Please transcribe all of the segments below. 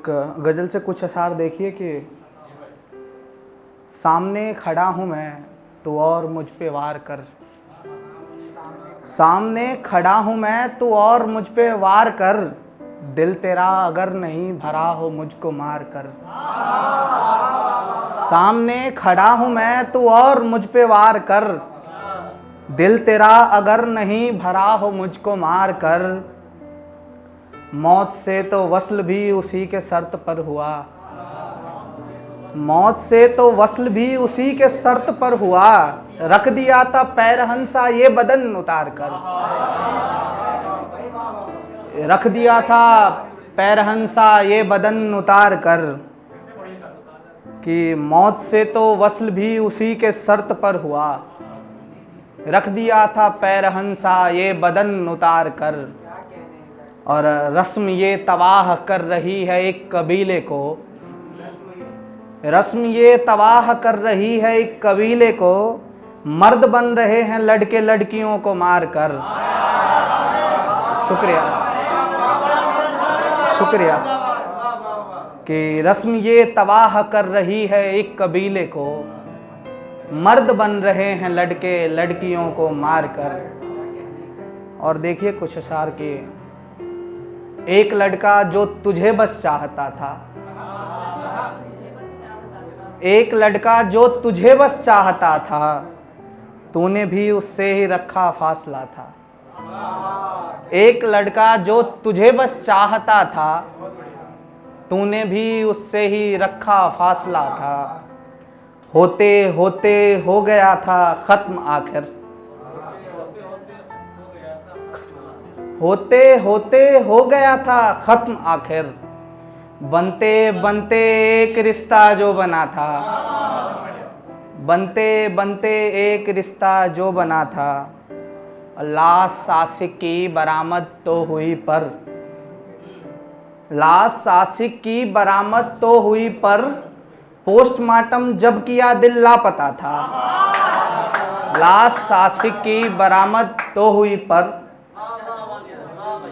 गज़ल से कुछ अशार देखिए कि सामने खड़ा हूँ मैं तो और मुझ पे वार कर, सामने खड़ा हूँ मैं तो और मुझ पे वार कर, दिल तेरा अगर नहीं भरा हो मुझको मार कर। सामने खड़ा हूँ मैं तो और मुझ पे वार कर, दिल तेरा अगर नहीं भरा हो मुझको मार कर। मौत से तो वस्ल भी उसी के शर्त पर हुआ, मौत से तो वस्ल भी उसी के शर्त पर हुआ, रख दिया था पैरहन सा ये बदन उतार कर, रख दिया था पैरहन सा ये बदन उतार कर। कि मौत से तो वस्ल भी उसी के शर्त पर हुआ, रख दिया था पैरहन सा ये बदन उतार कर। और रस्म ये तबाह कर रही है एक कबीले को, रस्म ये तबाह कर रही है एक कबीले को, मर्द बन रहे हैं लड़के लड़कियों को मार कर। शुक्रिया शुक्रिया। कि रस्म ये तबाह कर रही है एक कबीले को, मर्द बन रहे हैं लड़के लड़कियों को मार कर। और देखिए कुछ अशार के, एक लड़का जो तुझे बस चाहता था, एक लड़का जो तुझे बस चाहता था, तूने भी उससे ही रखा फासला था। एक लड़का जो तुझे बस चाहता था, तूने भी उससे ही रखा फासला था। होते होते हो गया था खत्म आखिर, होते होते हो गया था खत्म आखिर, बनते बनते एक रिश्ता जो बना था, बनते बनते एक रिश्ता जो बना था। लाश आशिक की बरामद तो हुई पर, लाश आशिक की बरामद तो हुई पर, पोस्टमार्टम जब किया दिल लापता था। लाश आशिक की बरामद तो हुई पर,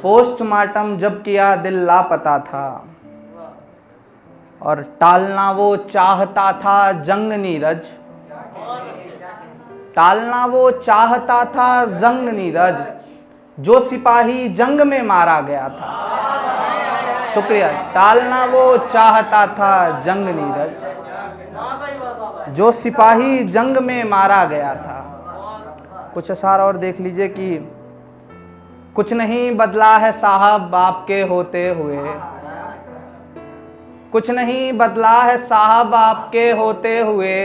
पोस्टमार्टम जब किया दिल लापता था। और टालना वो चाहता था जंग नीरज, टालना वो चाहता था जंग नीरज, जो सिपाही जंग में मारा गया था। शुक्रिया। टालना वो चाहता था जंग नीरज, जो सिपाही जंग में मारा गया था। कुछ अशार और देख लीजिए कि कुछ नहीं बदला है साहब आपके होते हुए, कुछ नहीं बदला है साहब आपके होते हुए,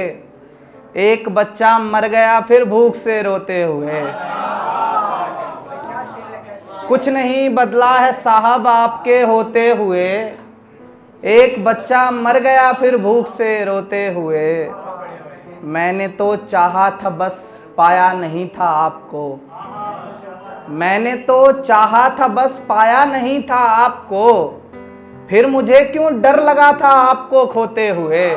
एक बच्चा मर गया फिर भूख से रोते हुए। कुछ नहीं बदला है साहब आपके होते हुए, एक बच्चा मर गया फिर भूख से रोते हुए। मैंने तो चाहा था बस पाया नहीं था आपको, मैंने तो चाहा था बस पाया नहीं था आपको, फिर मुझे क्यों डर लगा था आपको खोते हुए,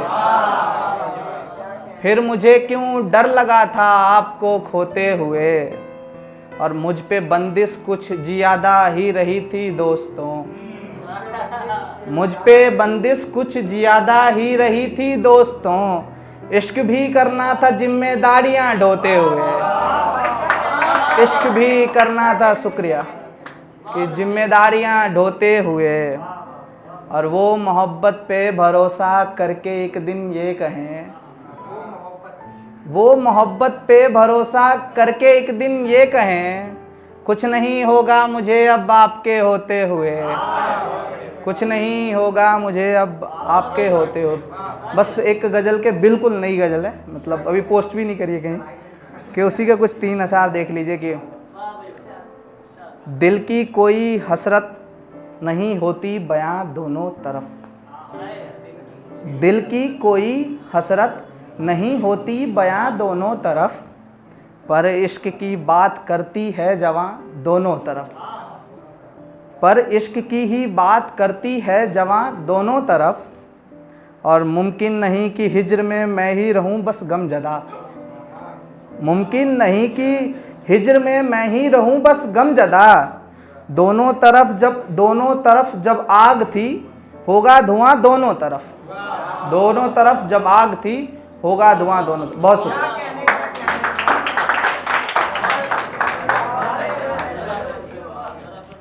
फिर मुझे क्यों डर लगा था आपको खोते हुए। और मुझ पे बंदिश कुछ ज़्यादा ही रही थी दोस्तों, मुझ पे बंदिश कुछ ज़्यादा ही रही थी दोस्तों, इश्क भी करना था जिम्मेदारियां ढोते हुए, इश्क भी करना था, शुक्रिया, कि जिम्मेदारियां ढोते हुए। और वो मोहब्बत पे भरोसा करके एक दिन ये कहें, वो मोहब्बत पे भरोसा करके एक दिन ये कहें, कुछ नहीं होगा मुझे अब आपके होते हुए, कुछ नहीं होगा मुझे अब आपके होते हो। बस एक गज़ल के बिल्कुल नई गज़ल है, मतलब अभी पोस्ट भी नहीं करिए कहीं, कि उसी का कुछ 3 अशार देख लीजिए कि दिल की कोई हसरत नहीं होती बयां दोनों तरफ, दिल की कोई हसरत नहीं होती बयां दोनों तरफ, पर इश्क की बात करती है जवां दोनों तरफ, पर इश्क की ही बात करती है जवां दोनों तरफ। और मुमकिन नहीं कि हिज्र में मैं ही रहूं बस गमज़दा, मुमकिन नहीं कि हिज्र में मैं ही रहूं बस गमज़दा, दोनों तरफ जब आग थी होगा धुआं दोनों तरफ, दोनों तरफ जब आग थी होगा धुआं दोनों तरफ। बहुत शुक्रिया।